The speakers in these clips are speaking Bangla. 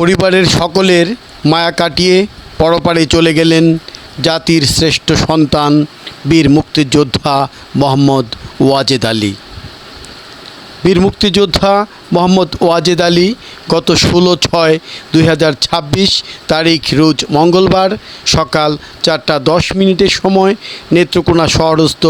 পরিবারের সকলের মায়া কাটিয়ে পরপারে চলে গেলেন জাতির শ্রেষ্ঠ সন্তান বীর মুক্তিযোদ্ধা মোহাম্মদ ওয়াজেদ আলী। বীর মুক্তিযোদ্ধা মোহাম্মদ ওয়াজেদ আলী গত 16/6/2026 তারিখ রোজ মঙ্গলবার সকাল 4:10 সময় নেত্রকোনা শহরস্থ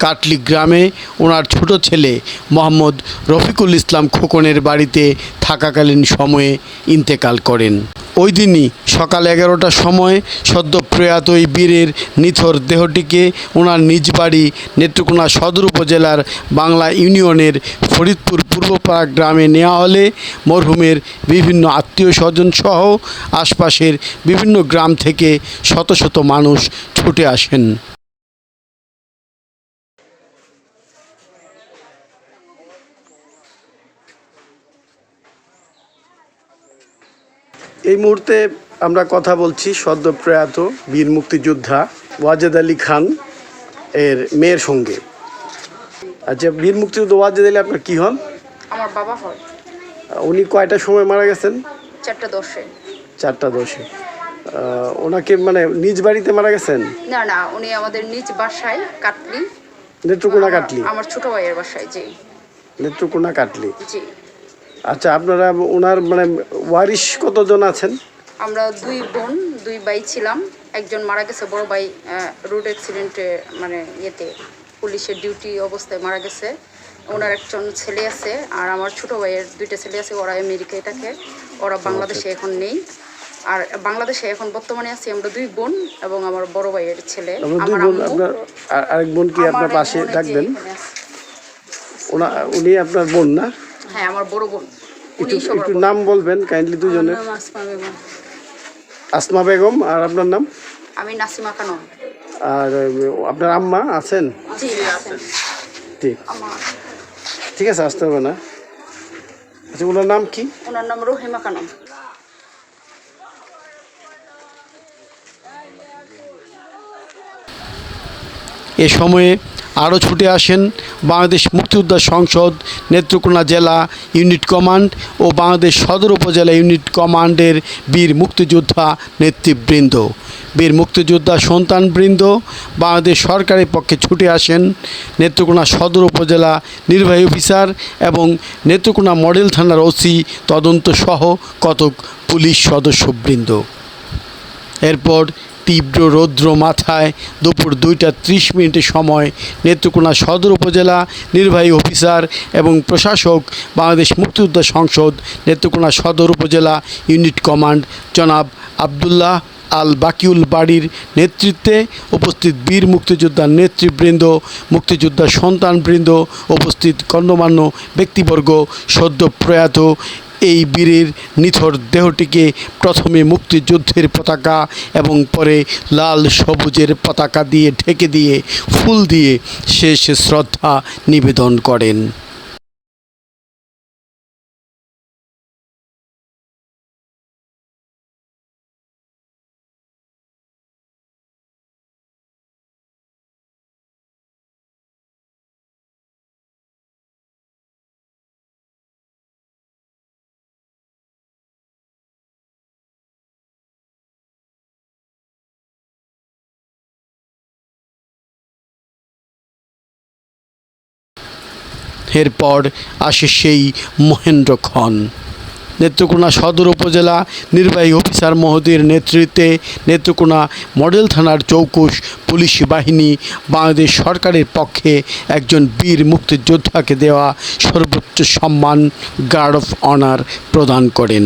কাটলি গ্রামে ওনার ছোট ছেলে মোহাম্মদ রফিকুল ইসলাম খোকনের বাড়িতে থাকাকালীন সময়ে ইন্তেকাল করেন। ওই দিনই সকাল 11টার সময় সদ্য প্রয়াত এই বীরের নিথর দেহটিকে ওনার নিজ বাড়ি নেত্রকোনা সদর উপজেলার বাংলা ইউনিয়নের ফরিদপুর পূর্বপাড়া গ্রামে নেওয়া হলে মরহুমের বিভিন্ন আত্মীয় স্বজন সহ আশপাশের বিভিন্ন গ্রাম থেকে শত শত মানুষ ছুটে আসেন। এই মুহূর্তে আমরা কথা বলছি সদ্য প্রয়াত বীর মুক্তিযোদ্ধা ওয়াজেদ আলী খান এর মেয়ের সঙ্গে। আচ্ছা, বীর মুক্তিযোদ্ধা ওয়াজেদ আলী আপনার কি হন? আমার বাবা হয়। উনি কয়টার সময় মারা গেছেন? 4:10-এ। 4:10-এ। ওনাকে মানে নিজ বাড়িতে মারা গেছেন? না না, উনি আমাদের নিজ বাসায় কাটলি, নেত্রকোনা কাটলি। আমার ছোট ভাইয়ের বাসায়। জি, নেত্রকোনা কাটলি। জি। আচ্ছা, আপনারা ওনার মানে ওয়ারিশ কতজন আছেন? আমরা 2 বোন 2 ভাই ছিলাম। একজন মারা গেছে, বড় ভাই রোড অ্যাক্সিডেন্টে মানে ইয়েতে পুলিশের ডিউটি অবস্থায় মারা গেছে। ওনার একজন ছেলে আছে, আর আমার ছোট ভাইয়ের 2টা ছেলে আছে, ওরা আমেরিকায় থাকে, ওরা বাংলাদেশে এখন নেই। আর বাংলাদেশে এখন বর্তমানে আছি আমরা 2 বোন এবং আমার বড় ভাইয়ের ছেলে। আমার আপনার আরেক বোন কি আপনার পাশে ডাকবেন? উনি আপনার বোন না? হ্যাঁ, আমার বড় বোন। একটু নাম বলবেন কাইন্ডলি দুজনের। আসমা বেগম। আর আপনার নাম? আমি নাসিমা খানম। আর আপনার আম্মা আছেন? জি আছেন। ঠিক আছে, আসতে হবে না। আচ্ছা, ওনার নাম কি? ওনার নাম রহিমা খানম। এ সময়ে আরও ছুটে আসেন বাংলাদেশ মুক্তিযোদ্ধা সংসদ নেত্রকোনা জেলা ইউনিট কমান্ড ও বাংলাদেশ সদর উপজেলা ইউনিট কমান্ডের বীর মুক্তিযোদ্ধা নেতৃবৃন্দ, বীর মুক্তিযোদ্ধা সন্তানবৃন্দ। বাংলাদেশ সরকারের পক্ষে ছুটে আসেন নেত্রকোনা সদর উপজেলা নির্বাহী অফিসার এবং নেত্রকোনা মডেল থানার ওসি তদন্ত সহ কতক পুলিশ সদস্যবৃন্দ। এরপর তীব্র রৌদ্র মাথায় দুপুর 2:30 সময় নেত্রকোনা সদর উপজেলা নির্বাহী অফিসার এবং প্রশাসক বাংলাদেশ মুক্তিযোদ্ধা সংসদ নেত্রকোনা সদর উপজেলা ইউনিট কমান্ড জনাব আবদুল্লাহ আল বাকিউল বাড়ির নেতৃত্বে উপস্থিত বীর মুক্তিযোদ্ধার নেতৃবৃন্দ, মুক্তিযোদ্ধা সন্তানবৃন্দ, উপস্থিত গণ্যমান্য ব্যক্তিবর্গ সদ্য প্রয়াত এই বীরের নিথর দেহটিকে প্রথমে মুক্তিযুদ্ধের পতাকা এবং পরে লাল সবুজের পতাকা দিয়ে ঢেকে দিয়ে ফুল দিয়ে শেষ শ্রদ্ধা নিবেদন করেন। এরপর আসে সেই মহেন্দ্রক্ষণ। নেত্রকোনা সদর উপজেলা নির্বাহী অফিসার মহোদয়ের নেতৃত্বে নেত্রকোনা মডেল থানার চৌকুশ পুলিশ বাহিনী বাংলাদেশ সরকারের পক্ষে একজন বীর মুক্তিযোদ্ধাকে দেওয়া সর্বোচ্চ সম্মান গার্ড অফ অনার প্রদান করেন।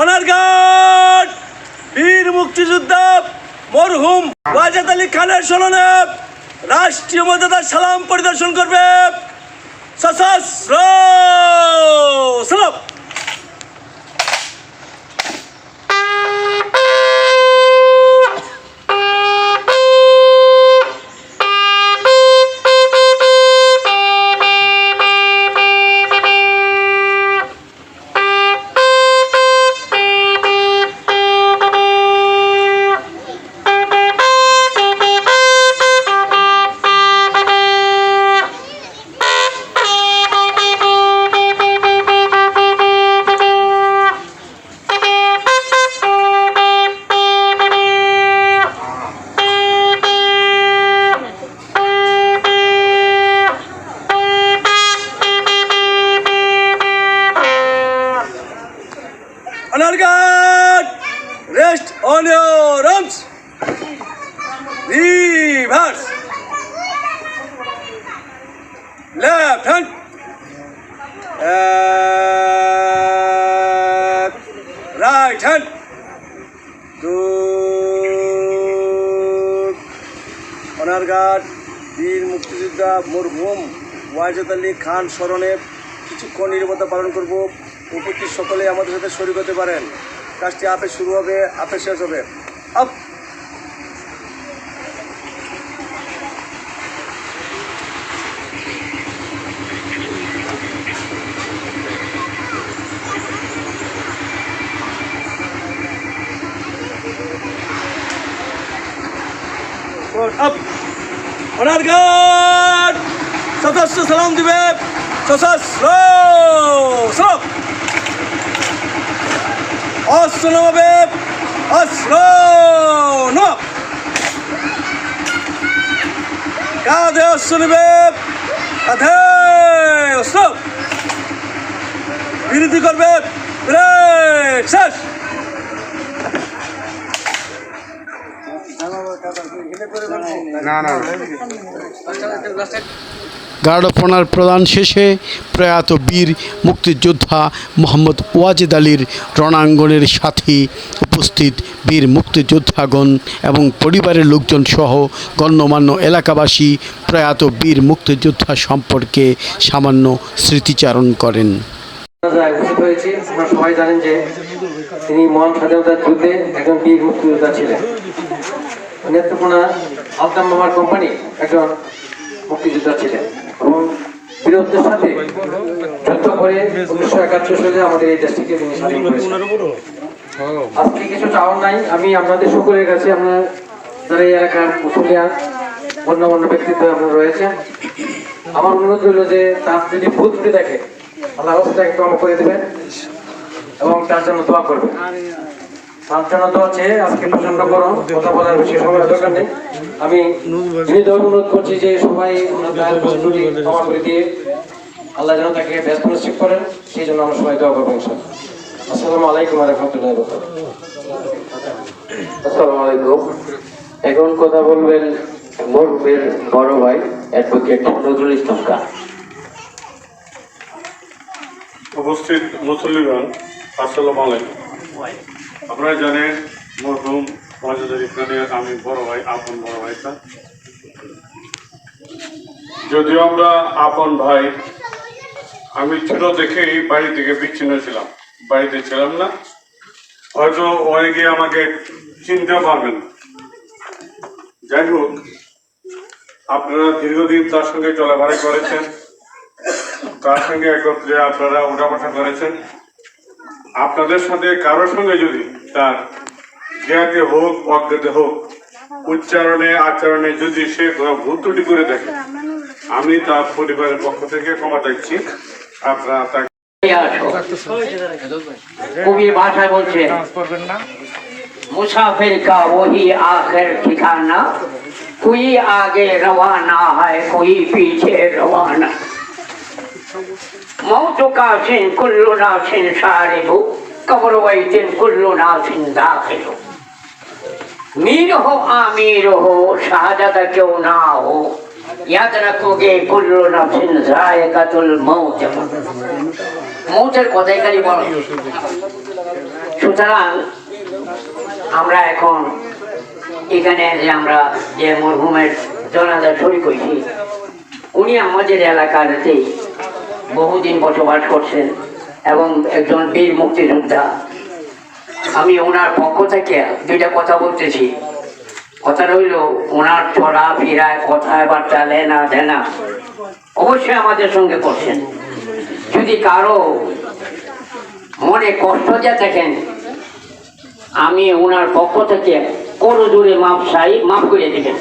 অনার গার্ড বীর মুক্তিযোদ্ধা মরহুম ওয়াজেদ আলী খানের স্মরণে রাষ্ট্রীয় মর্যাদার সালাম পরিদর্শন করবে। সশস্ত্র সালাম। Honor guard, rest on your arms. Reverse. Left hand. Right hand. Good. Honor guard, বীর মুক্তিযোদ্ধা মরহুম ওয়াজেদ আলী খান স্মরণে কিছুক্ষণ নীরবতা পালন করব। উপস্থিত সকলে আমাদের সাথে শরীক হতে পারেন। কাজটি আপে শুরু হবে, আপে শেষ হবে। আপ। আপ। অনার গার্ড সশস্ত্র সালাম দিবে। সশস্ত্র সালাম। অস্ত্র নামাবে। অস্ত্র নাম। কাঁধে অস্ত্র নেবে। কাঁধে অস্ত্র। বিরতি করবে। ব্রেক শেষ। গার্ড অফ অনার প্রদান শেষে প্রয়াত বীর মুক্তিযোদ্ধা মোহাম্মদ ওয়াজেদ আলীর রণাঙ্গনের সাথী উপস্থিত বীর মুক্তিযোদ্ধাগণ এবং পরিবারের লোকজন সহ গণ্যমান্য এলাকাবাসী প্রয়াত বীর মুক্তিযোদ্ধা সম্পর্কে সামান্য স্মৃতিচারণ করেন। উপস্থিত হয়েছি। আপনারা সবাই জানেন যে তিনি মহান স্বাধীনতার যুদ্ধে একজন বীর মুক্তিযোদ্ধা ছিলেন। নেত্রকোনা আলতাম মামার কোম্পানি একজন মুক্তিযোদ্ধা ছিলেন এবং বীরত্বের সাথে যুদ্ধ করে 1971 সালে আমাদের এই দেশটিকে তিনি স্বাধীন করেছেন। আজকে কিছু চাওয়ার নাই, আমি আপনাদের সকলের কাছে, আপনার যারা এই এলাকার মুসলিয়ান গণ্যমান্য ব্যক্তিত্ব আপনারা রয়েছেন, আমার অনুরোধ রইল যে তার যদি ভুল ত্রুটি দেখে আল্লাহ তাকে ক্ষমা করে দেবেন এবং তার জন্য দোয়া করবেন। তার জন্য দোয়া চেয়ে আজকে প্রচন্ড গরম, কথা বলার বেশি সময় দরকার নেই। আমি বিনীত অনুরোধ করছি যে সবাই তার ভুল ত্রুটি ক্ষমা করে দিয়ে আল্লাহ যেন তাকে ব্যস্ত নিশ্চিত করেন, সেই জন্য আমরা সবাই দোয়া করবো ইনশাআল্লাহ। আসসালামু আলাইকুম ওয়া রাহমাতুল্লাহি ওয়া বারাকাতুহু। আসসালামু আলাইকুম। এখন কথা বলবেন মরহুমের বড় ভাই অ্যাডভোকেট নজরুল ইসলাম খান। উপস্থিত মুসল্লিগণ, আসসালামু আলাইকুম। আপনারা জানেন মরহুম ওয়াজেদ আলী খানের আমি বড় ভাই, আপন বড় ভাই। যদিও আমরা আপন ভাই, আমি ছোট দেখেই বাড়ি থেকে বিচ্ছিন্ন ছিলাম, বাড়িতে ছিলাম না। হয়তো অনেকে আমাকে চিনতে পারবেন। যাই হোক, আপনারা দীর্ঘদিন তার সঙ্গে চলাফেরা করেছেন, তার সঙ্গে একত্রে আপনারা উঠাপাঠা করেছেন। আপনাদের সাথে কারোর সঙ্গে যদি তার জ্ঞাতে হোক অজ্ঞাতে হোক, উচ্চারণে আচরণে যদি সে ভুল ত্রুটি করে দেখে, আমি তার পরিবারের পক্ষ থেকে ক্ষমা চাইছি। আপনারা তাকে কবি ভাষায় বলছে মুসাফির কা ওহি আখির ঠিকানা, कोई आगे रवाना है कोई पीछे रवाना। मौत का सिन कुल्लु नासिन सारिबु, कब्र वैतिन कुल्लु नासिन दाखिलु। मीर हो आमीर हो शहादत क्यों ना हो, याद रखोगे कुल्लु नफ्सिन जायकातुल मौत। মৌতের কথাই খালি বলো। সুতরাং আমরা এখন এখানে যে আমরা যে মরহুমের জানাজা শরীক হয়েছি, উনি আমাদের এলাকাতে বহুদিন বসবাস করছেন এবং একজন বীর মুক্তিযোদ্ধা। আমি ওনার পক্ষ থেকে দুইটা কথা বলতেছি। কথা রইল, ওনার চলা ফিরায় কথাবার্তা লেনা দেনা অবশ্যই আমাদের সঙ্গে করছেন। যদি কারো মনে কষ্ট দিয়ে থাকেন, আমি ওনার পক্ষ থেকে কোনো দূরে মাফ করে দেবেন।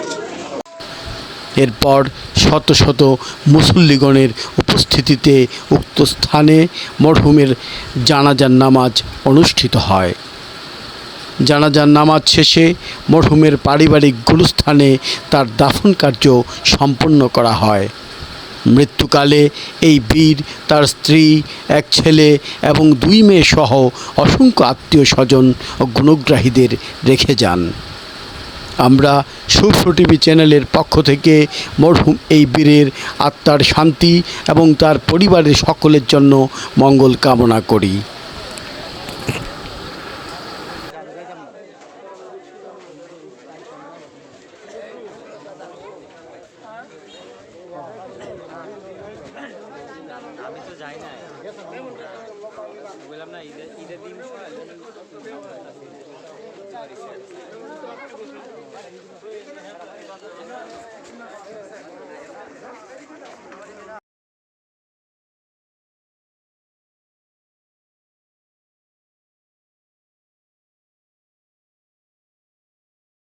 এরপর শত শত মুসল্লিগণের উপস্থিতিতে উক্ত স্থানে মরহুমের জানাজার নামাজ অনুষ্ঠিত হয়। জানাজার নামাজ শেষে মরহুমের পারিবারিক গুরুস্থানে তার দাফন কার্য সম্পন্ন করা হয়। মৃত্যুকালে এই বীর তার স্ত্রী, এক ছেলে এবং 2 মেয়ে সহ অসংখ্য আত্মীয় স্বজন ও গুণগ্রাহীদের রেখে যান। আমরা সুপ্র টিভি চ্যানেলের পক্ষ থেকে মরহুম এই বীরের আত্মার শান্তি এবং তার পরিবারের সকলের জন্য মঙ্গল কামনা করি।